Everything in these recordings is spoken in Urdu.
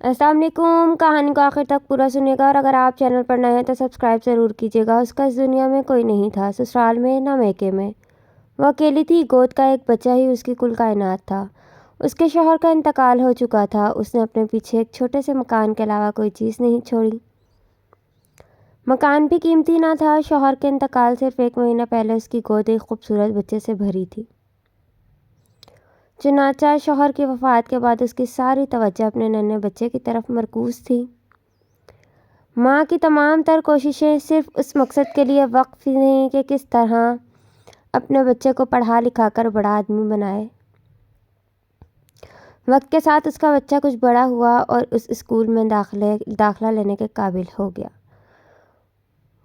السلام علیکم۔ کہانی کو آخر تک پورا سنیے گا، اور اگر آپ چینل پر نئے ہیں تو سبسکرائب ضرور کیجیے گا۔ اس کا اس دنیا میں کوئی نہیں تھا، سسرال میں نہ میکے میں۔ وہ اکیلی تھی، گود کا ایک بچہ ہی اس کی کل کائنات تھا۔ اس کے شوہر کا انتقال ہو چکا تھا۔ اس نے اپنے پیچھے ایک چھوٹے سے مکان کے علاوہ کوئی چیز نہیں چھوڑی۔ مکان بھی قیمتی نہ تھا۔ شوہر کے انتقال صرف 1 مہینہ پہلے اس کی گود ایک خوبصورت بچے سے بھری تھی۔ چنانچہ شوہر کی وفات کے بعد اس کی ساری توجہ اپنے ننھے بچے کی طرف مرکوز تھی۔ ماں کی تمام تر کوششیں صرف اس مقصد کے لیے وقف تھیں کہ کس طرح اپنے بچے کو پڑھا لکھا کر بڑا آدمی بنائے۔ وقت کے ساتھ اس کا بچہ کچھ بڑا ہوا اور اس اسکول میں داخلہ لینے کے قابل ہو گیا۔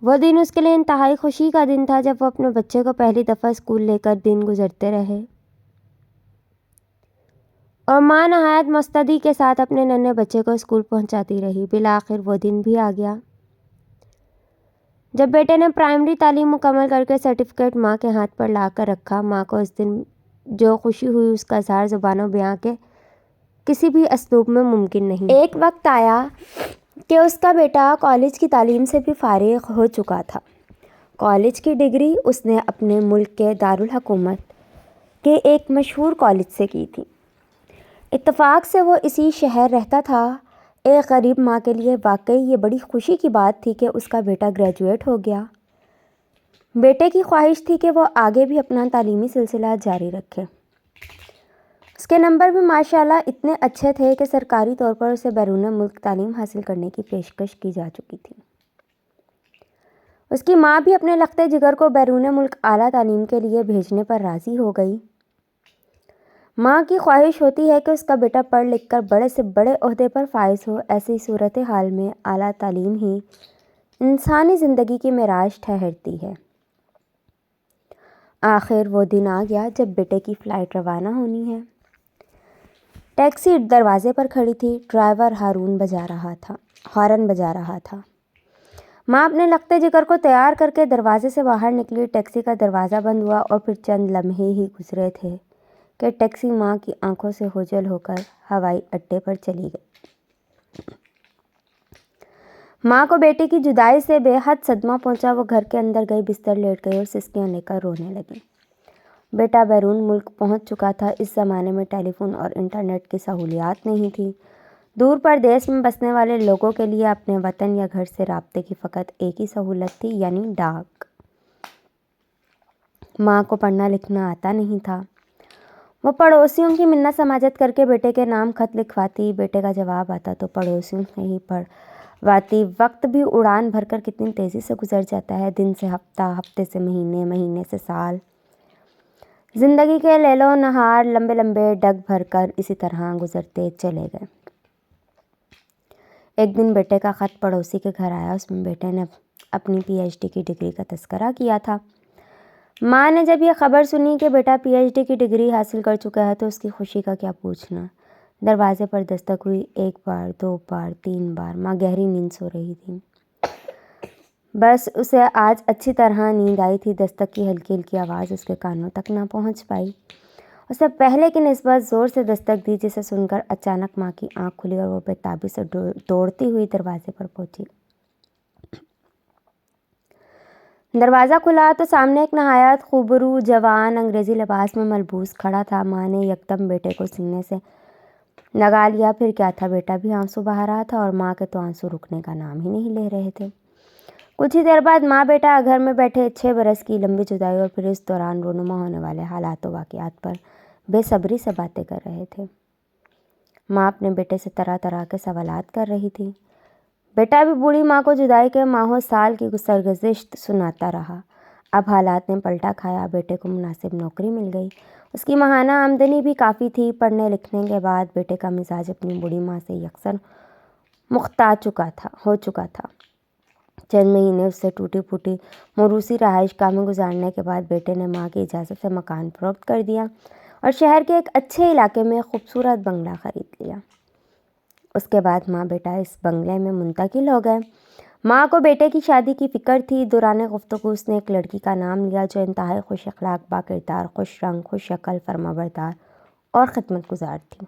وہ دن اس کے لیے انتہائی خوشی کا دن تھا، جب وہ اپنے بچے کو پہلی دفعہ اسکول لے کر دن گزرتے رہے، اور ماں نہایت مستعدی کے ساتھ اپنے ننھے بچے کو اسکول پہنچاتی رہی۔ بالآخر وہ دن بھی آ گیا جب بیٹے نے پرائمری تعلیم مکمل کر کے سرٹیفکیٹ ماں کے ہاتھ پر لا کر رکھا۔ ماں کو اس دن جو خوشی ہوئی اس کا اظہار زبانوں بیاں کے کسی بھی اسلوب میں ممکن نہیں۔ ایک وقت آیا کہ اس کا بیٹا کالج کی تعلیم سے بھی فارغ ہو چکا تھا۔ کالج کی ڈگری اس نے اپنے ملک کے دارالحکومت کے ایک مشہور کالج سے کی تھی۔ اتفاق سے وہ اسی شہر رہتا تھا۔ ایک غریب ماں کے لیے واقعی یہ بڑی خوشی کی بات تھی کہ اس کا بیٹا گریجویٹ ہو گیا۔ بیٹے کی خواہش تھی کہ وہ آگے بھی اپنا تعلیمی سلسلہ جاری رکھے۔ اس کے نمبر بھی ماشاءاللہ اتنے اچھے تھے کہ سرکاری طور پر اسے بیرون ملک تعلیم حاصل کرنے کی پیشکش کی جا چکی تھی۔ اس کی ماں بھی اپنے لخت جگر کو بیرون ملک اعلیٰ تعلیم کے لیے بھیجنے پر راضی ہو گئی۔ ماں کی خواہش ہوتی ہے کہ اس کا بیٹا پڑھ لکھ کر بڑے سے بڑے عہدے پر فائز ہو۔ ایسی صورتحال میں اعلیٰ تعلیم ہی انسانی زندگی کی معراج ٹھہرتی ہے۔ آخر وہ دن آ گیا جب بیٹے کی فلائٹ روانہ ہونی ہے۔ ٹیکسی دروازے پر کھڑی تھی۔ ڈرائیور ہارن بجا رہا تھا۔ ماں اپنے لخت جگر کو تیار کر کے دروازے سے باہر نکلی۔ ٹیکسی کا دروازہ بند ہوا اور پھر چند لمحے ہی گزرے تھے کہ ٹیکسی ماں کی آنکھوں سے اوجھل ہو کر ہوائی اڈے پر چلی گئی۔ ماں کو بیٹے کی جدائی سے بے حد صدمہ پہنچا۔ وہ گھر کے اندر گئی، بستر لیٹ گئی اور سسکیاں لے کر رونے لگی۔ بیٹا بیرون ملک پہنچ چکا تھا۔ اس زمانے میں ٹیلی فون اور انٹرنیٹ کی سہولیات نہیں تھی۔ دور پردیش میں بسنے والے لوگوں کے لیے اپنے وطن یا گھر سے رابطے کی فقط ایک ہی سہولت تھی، یعنی ڈاک۔ ماں کو پڑھنا لکھنا آتا نہیں تھا۔ وہ پڑوسیوں کی منت سماجت کر کے بیٹے کے نام خط لکھواتی۔ بیٹے کا جواب آتا تو پڑوسیوں سے ہی پڑھواتی۔ وقت بھی اڑان بھر کر کتنی تیزی سے گزر جاتا ہے، دن سے ہفتہ، ہفتے سے مہینے، مہینے سے سال۔ زندگی کے لیل و نہار لمبے لمبے ڈگ بھر کر اسی طرح گزرتے چلے گئے۔ ایک دن بیٹے کا خط پڑوسی کے گھر آیا۔ اس میں بیٹے نے اپنی PhD کی ڈگری کا تذکرہ کیا تھا۔ ماں نے جب یہ خبر سنی کہ بیٹا PhD کی ڈگری حاصل کر چکا ہے تو اس کی خوشی کا کیا پوچھنا۔ دروازے پر دستک ہوئی، 1 بار، 2 بار، 3 بار۔ ماں گہری نیند سو رہی تھی۔ بس اسے آج اچھی طرح نیند آئی تھی۔ دستک کی ہلکی ہلکی آواز اس کے کانوں تک نہ پہنچ پائی۔ اس نے پہلے کی نسبت زور سے دستک دی، جسے سن کر اچانک ماں کی آنکھ کھلی اور وہ بے تابی سے دوڑتی ہوئی دروازے پر پہنچی۔ دروازہ کھلا تو سامنے ایک نہایت خوبرو جوان انگریزی لباس میں ملبوس کھڑا تھا۔ ماں نے یکدم بیٹے کو سینے سے لگا لیا۔ پھر کیا تھا، بیٹا بھی آنسو بہا رہا تھا اور ماں کے تو آنسو رکنے کا نام ہی نہیں لے رہے تھے۔ کچھ ہی دیر بعد ماں بیٹا گھر میں بیٹھے 6 برس کی لمبی جدائی اور پھر اس دوران رونما ہونے والے حالات و واقعات پر بے صبری سے باتیں کر رہے تھے۔ ماں اپنے بیٹے سے طرح طرح کے سوالات کر رہی تھی۔ بیٹا بھی بوڑھی ماں کو جدائی کے ماہوں سال کی سرگزشت سناتا رہا۔ اب حالات نے پلٹا کھایا۔ بیٹے کو مناسب نوکری مل گئی۔ اس کی ماہانہ آمدنی بھی کافی تھی۔ پڑھنے لکھنے کے بعد بیٹے کا مزاج اپنی بوڑھی ماں سے یکساں ہو چکا تھا۔ چند مہینے اس سے ٹوٹی پھوٹی موروثی رہائش گاہ میں گزارنے کے بعد بیٹے نے ماں کی اجازت سے مکان فروخت کر دیا اور شہر کے ایک اچھے علاقے میں خوبصورت بنگلہ خرید لیا۔ اس کے بعد ماں بیٹا اس بنگلے میں منتقل ہو گئے۔ ماں کو بیٹے کی شادی کی فکر تھی۔ دوران گفتگو اس نے ایک لڑکی کا نام لیا جو انتہائی خوش اخلاق، با کردار، خوش رنگ، خوش عقل، فرمانبردار اور خدمت گزار تھی۔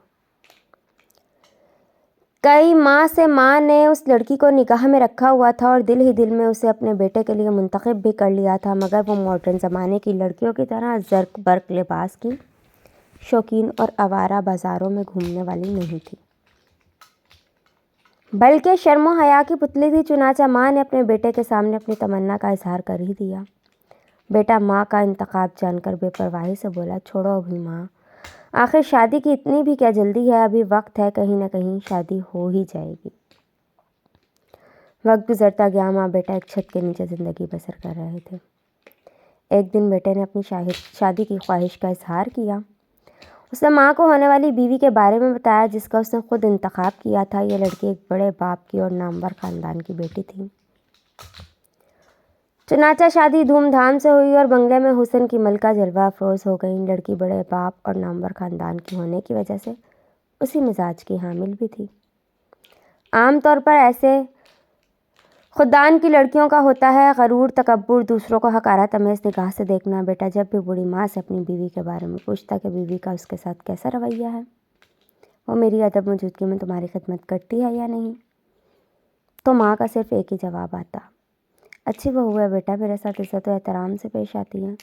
کئی ماہ سے ماں نے اس لڑکی کو نکاح میں رکھا ہوا تھا اور دل ہی دل میں اسے اپنے بیٹے کے لیے منتخب بھی کر لیا تھا، مگر وہ ماڈرن زمانے کی لڑکیوں کی طرح زرق برق لباس کی شوقین اور آوارہ بازاروں میں گھومنے والی نہیں تھی، بلکہ شرم و حیا کی پتلی تھی۔ چنانچہ ماں نے اپنے بیٹے کے سامنے اپنی تمنا کا اظہار کر ہی دیا۔ بیٹا ماں کا انتخاب جان کر بے پرواہی سے بولا، چھوڑو ابھی ماں، آخر شادی کی اتنی بھی کیا جلدی ہے، ابھی وقت ہے، کہیں نہ کہیں شادی ہو ہی جائے گی۔ وقت گزرتا گیا، ماں بیٹا ایک چھت کے نیچے زندگی بسر کر رہے تھے۔ ایک دن بیٹے نے اپنی شادی کی خواہش کا اظہار کیا۔ اس نے ماں کو ہونے والی بیوی کے بارے میں بتایا جس کا اس نے خود انتخاب کیا تھا۔ یہ لڑکی ایک بڑے باپ کی اور نامور خاندان کی بیٹی تھی۔ چنانچہ شادی دھوم دھام سے ہوئی اور بنگلے میں حسن کی ملکہ جلوہ افروز ہو گئی۔ لڑکی بڑے باپ اور نامور خاندان کی ہونے کی وجہ سے اسی مزاج کی حامل بھی تھی۔ عام طور پر ایسے خاندان کی لڑکیوں کا ہوتا ہے غرور، تکبر، دوسروں کو حقارت آمیز نگاہ سے دیکھنا۔ بیٹا جب بھی بوڑھی ماں سے اپنی بیوی کے بارے میں پوچھتا کہ بیوی کا اس کے ساتھ کیسا رویہ ہے، وہ میری عدم موجودگی میں تمہاری خدمت کرتی ہے یا نہیں، تو ماں کا صرف ایک ہی جواب آتا، اچھی بہو ہے بیٹا، میرے ساتھ عزت و احترام سے پیش آتی ہے۔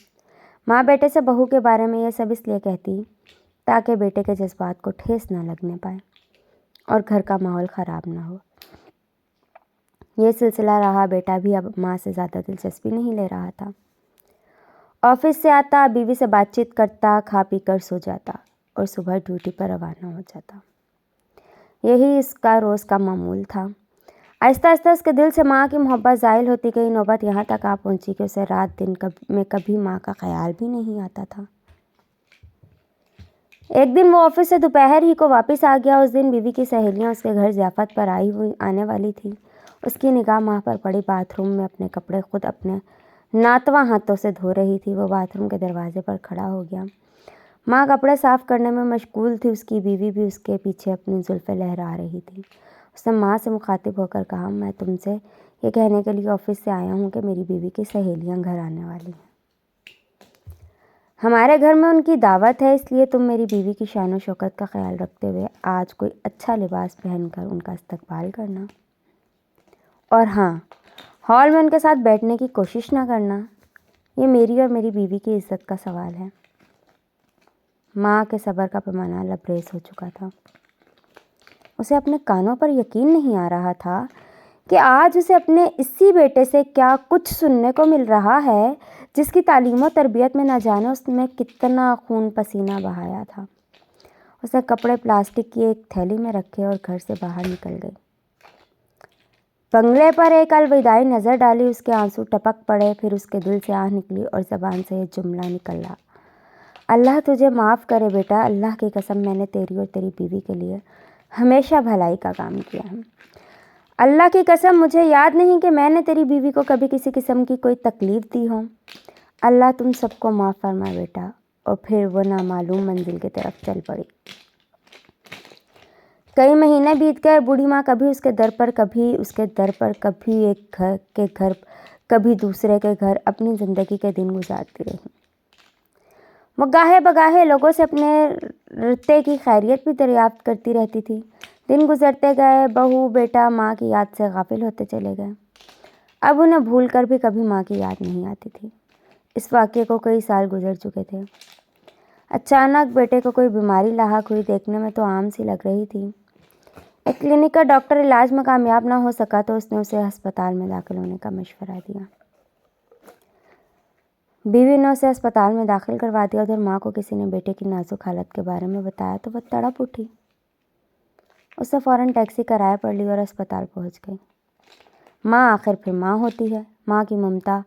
ماں بیٹے سے بہو کے بارے میں یہ سب اس لیے کہتی تاکہ بیٹے کے جذبات کو ٹھیس نہ لگنے پائے اور گھر کا ماحول خراب نہ ہو۔ یہ سلسلہ رہا۔ بیٹا بھی اب ماں سے زیادہ دلچسپی نہیں لے رہا تھا۔ آفس سے آتا، بیوی سے بات چیت کرتا، کھا پی کر سو جاتا اور صبح ڈیوٹی پر روانہ ہو جاتا۔ یہی اس کا روز کا معمول تھا۔ آہستہ آہستہ اس کے دل سے ماں کی محبت زائل ہوتی گئی۔ نوبت یہاں تک آ پہنچی کہ اسے رات دن میں کبھی ماں کا خیال بھی نہیں آتا تھا۔ ایک دن وہ آفس سے دوپہر ہی کو واپس آ گیا۔ اس دن بیوی کی سہیلیاں اس کے گھر ضیافت پر آنے والی تھی۔ اس کی نگاہ ماں پر پڑی۔ باتھ روم میں اپنے کپڑے خود اپنے ناتواں ہاتھوں سے دھو رہی تھی۔ وہ باتھ روم کے دروازے پر کھڑا ہو گیا۔ ماں کپڑے صاف کرنے میں مشغول تھی۔ اس کی بیوی بھی اس کے پیچھے اپنی زلفیں لہرا رہی تھی۔ اس نے ماں سے مخاطب ہو کر کہا، میں تم سے یہ کہنے کے لیے آفس سے آیا ہوں کہ میری بیوی کی سہیلیاں گھر آنے والی ہیں۔ ہمارے گھر میں ان کی دعوت ہے، اس لیے تم میری بیوی کی شان و شوکت کا خیال رکھتے ہوئے آج کوئی اچھا لباس پہن کر ان کا استقبال کرنا، اور ہاں، ہال میں ان کے ساتھ بیٹھنے کی کوشش نہ کرنا۔ یہ میری اور میری بیوی کی عزت کا سوال ہے۔ ماں کے صبر کا پیمانہ لبریز ہو چکا تھا۔ اسے اپنے کانوں پر یقین نہیں آ رہا تھا کہ آج اسے اپنے اسی بیٹے سے کیا کچھ سننے کو مل رہا ہے جس کی تعلیم و تربیت میں نہ جانے اس نے کتنا خون پسینہ بہایا تھا۔ اس نے کپڑے پلاسٹک کی ایک تھیلی میں رکھے اور گھر سے باہر نکل گئی۔ بنگلے پر ایک الوداعی نظر ڈالی۔ اس کے آنسو ٹپک پڑے، پھر اس کے دل سے آہ نکلی اور زبان سے یہ جملہ نکلا، اللہ تجھے معاف کرے بیٹا، اللہ کی قسم میں نے تیری اور تیری بیوی کے لیے ہمیشہ بھلائی کا کام کیا ہے۔ اللہ کی قسم مجھے یاد نہیں کہ میں نے تیری بیوی کو کبھی کسی قسم کی کوئی تکلیف دی ہو۔ اللہ تم سب کو معاف فرمائے بیٹا۔ اور پھر وہ نامعلوم منزل کی طرف چل پڑی۔ کئی مہینے بیت گئے۔ بوڑھی ماں کبھی اس کے در پر، کبھی اس کے در پر، کبھی ایک گھر کے گھر، کبھی دوسرے کے گھر اپنی زندگی کے دن گزارتی رہی۔ وہ گاہے بگاہے لوگوں سے اپنے رتے کی خیریت بھی دریافت کرتی رہتی تھی۔ دن گزرتے گئے، بہو بیٹا ماں کی یاد سے غافل ہوتے چلے گئے۔ اب انہیں بھول کر بھی کبھی ماں کی یاد نہیں آتی تھی۔ اس واقعے کو کئی سال گزر چکے تھے۔ اچانک بیٹے کو کوئی بیماری لاحق ہوئی۔ دیکھنے میں تو عام سی لگ رہی تھی۔ ایک کلینک کا ڈاکٹر علاج میں کامیاب نہ ہو سکا تو اس نے اسے ہسپتال میں داخل ہونے کا مشورہ دیا۔ بیوی نے اسے ہسپتال میں داخل کروا دیا۔ ادھر ماں کو کسی نے بیٹے کی نازک حالت کے بارے میں بتایا تو وہ تڑپ اٹھی۔ اس نے فوراً ٹیکسی کرایہ پر لی اور ہسپتال پہنچ گئی۔ ماں آخر پھر ماں ہوتی ہے۔ ماں کی ممتا،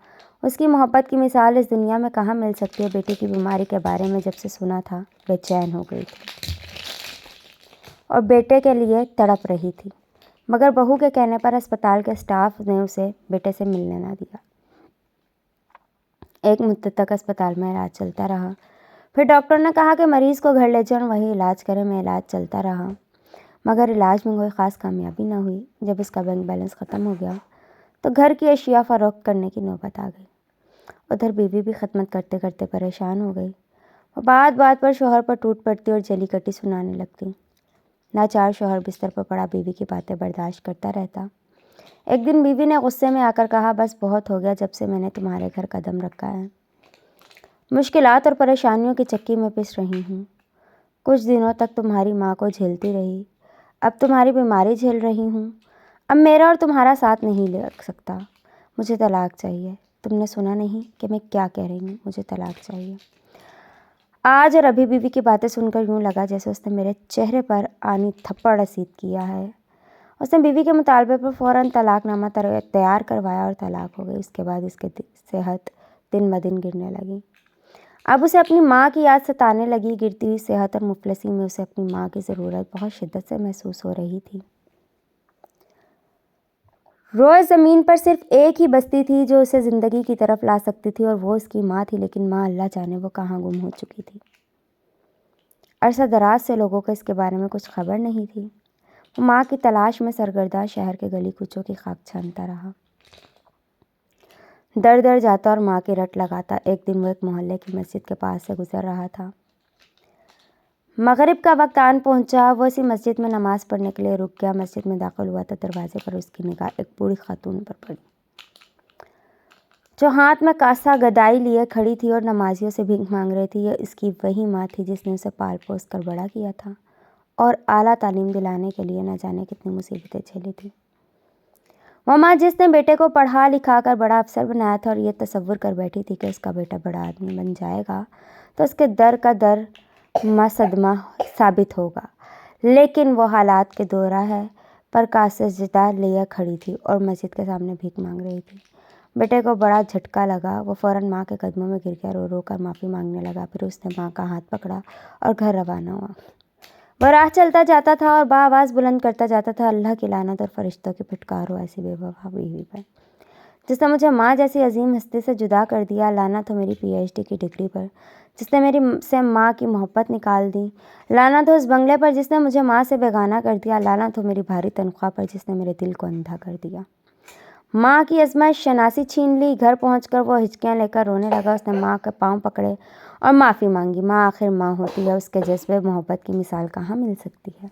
اس کی محبت کی مثال اس دنیا میں کہاں مل سکتی ہے۔ بیٹے کی بیماری کے بارے میں جب سے سنا تھا بے چین ہو گئی تھی اور بیٹے کے لیے تڑپ رہی تھی، مگر بہو کے کہنے پر ہسپتال کے اسٹاف نے اسے بیٹے سے ملنے نہ دیا۔ ایک مدت تک ہسپتال میں علاج چلتا رہا۔ پھر ڈاکٹر نے کہا کہ مریض کو گھر لے جائیں، وہی علاج کریں۔ میں علاج چلتا رہا، مگر علاج میں کوئی خاص کامیابی نہ ہوئی۔ جب اس کا بینک بیلنس ختم ہو گیا تو گھر کی اشیاء فروخت کرنے کی نوبت آ گئی۔ ادھر بیوی بھی خدمت کرتے کرتے پریشان ہو گئی۔ وہ بات بات پر شوہر پر ٹوٹ پڑتی اور جلی کٹی سنانے لگتی۔ لاچار شوہر بستر پر پڑا بیوی کی باتیں برداشت کرتا رہتا۔ ایک دن بیوی نے غصے میں آ کر کہا، بس بہت ہو گیا جب سے میں نے تمہارے گھر قدم رکھا ہے۔ مشکلات اور پریشانیوں کی چکی میں پس رہی ہوں۔ کچھ دنوں تک تمہاری ماں کو جھیلتی رہی، اب تمہاری بیماری جھیل رہی ہوں۔ اب میرا اور تمہارا ساتھ نہیں لگ سکتا، مجھے طلاق چاہیے۔ تم نے سنا نہیں کہ میں کیا کہہ رہی ہوں، مجھے طلاق چاہیے۔ آج اور ابھی بیوی کی باتیں سن کر یوں لگا جیسے اس نے میرے چہرے پر آنی تھپڑ رسید کیا ہے۔ اس نے بیوی کے مطالبے پر فوراً طلاق نامہ تیار کروایا اور طلاق ہو گئی۔ اس کے بعد اس کی صحت دن بدن گرنے لگی۔ اب اسے اپنی ماں کی یاد ستانے لگی۔ گرتی ہوئی صحت اور مفلسی میں اسے اپنی ماں کی ضرورت بہت شدت سے محسوس ہو رہی تھی۔ روز زمین پر صرف ایک ہی بستی تھی جو اسے زندگی کی طرف لا سکتی تھی، اور وہ اس کی ماں تھی، لیکن ماں اللہ جانے وہ کہاں گم ہو چکی تھی۔ عرصہ دراز سے لوگوں کو اس کے بارے میں کچھ خبر نہیں تھی۔ وہ ماں کی تلاش میں سرگرداں شہر کے گلی کوچوں کی خاک چھانتا رہا۔ در در جاتا اور ماں کی رٹ لگاتا۔ ایک دن وہ ایک محلے کی مسجد کے پاس سے گزر رہا تھا۔ مغرب کا وقت آن پہنچا۔ وہ اسی مسجد میں نماز پڑھنے کے لیے رک گیا۔ مسجد میں داخل ہوا تو دروازے پر اس کی نگاہ ایک بوڑھی خاتون پر پڑی جو ہاتھ میں کاسہ گدائی لیے کھڑی تھی اور نمازیوں سے بھیک مانگ رہی تھی۔ یہ اس کی وہی ماں تھی جس نے اسے پال پوس کر بڑا کیا تھا اور اعلیٰ تعلیم دلانے کے لیے نہ جانے کتنی مصیبتیں جھیلی تھیں۔ وہ ماں جس نے بیٹے کو پڑھا لکھا کر بڑا افسر بنایا تھا اور یہ تصور کر بیٹھی تھی کہ اس کا بیٹا بڑا آدمی بن جائے گا تو اس کے در کا در صدمہ ثابت ہوگا، لیکن وہ حالات کے دورہ ہے پر کاسہ جدا لیے کھڑی تھی اور مسجد کے سامنے بھیک مانگ رہی تھی۔ بیٹے کو بڑا جھٹکا لگا۔ وہ فوراً ماں کے قدموں میں گر گیا، رو رو کر معافی مانگنے لگا۔ پھر اس نے ماں کا ہاتھ پکڑا اور گھر روانہ ہوا۔ وہ راہ چلتا جاتا تھا اور بآواز بلند کرتا جاتا تھا، اللہ کی لعنت اور فرشتوں کی پھٹکار ہو ایسی بے وفا بیوی پر جس نے مجھے ماں جیسی عظیم ہستی سے جدا کر دیا۔ لعنت ہو میری PhD کی ڈگری پر جس نے میری سے ماں کی محبت نکال دی۔ لعنت ہو اس بنگلے پر جس نے مجھے ماں سے بیگانہ کر دیا۔ لعنت ہو میری بھاری تنخواہ پر جس نے میرے دل کو اندھا کر دیا۔ ماں کی عظمت شناسی چھین لی۔ گھر پہنچ کر وہ ہچکیاں لے کر رونے لگا۔ اس نے ماں کے پاؤں پکڑے اور معافی مانگی۔ ماں آخر ماں ہوتی ہے، اس کے جذبے محبت کی مثال کہاں مل سکتی ہے۔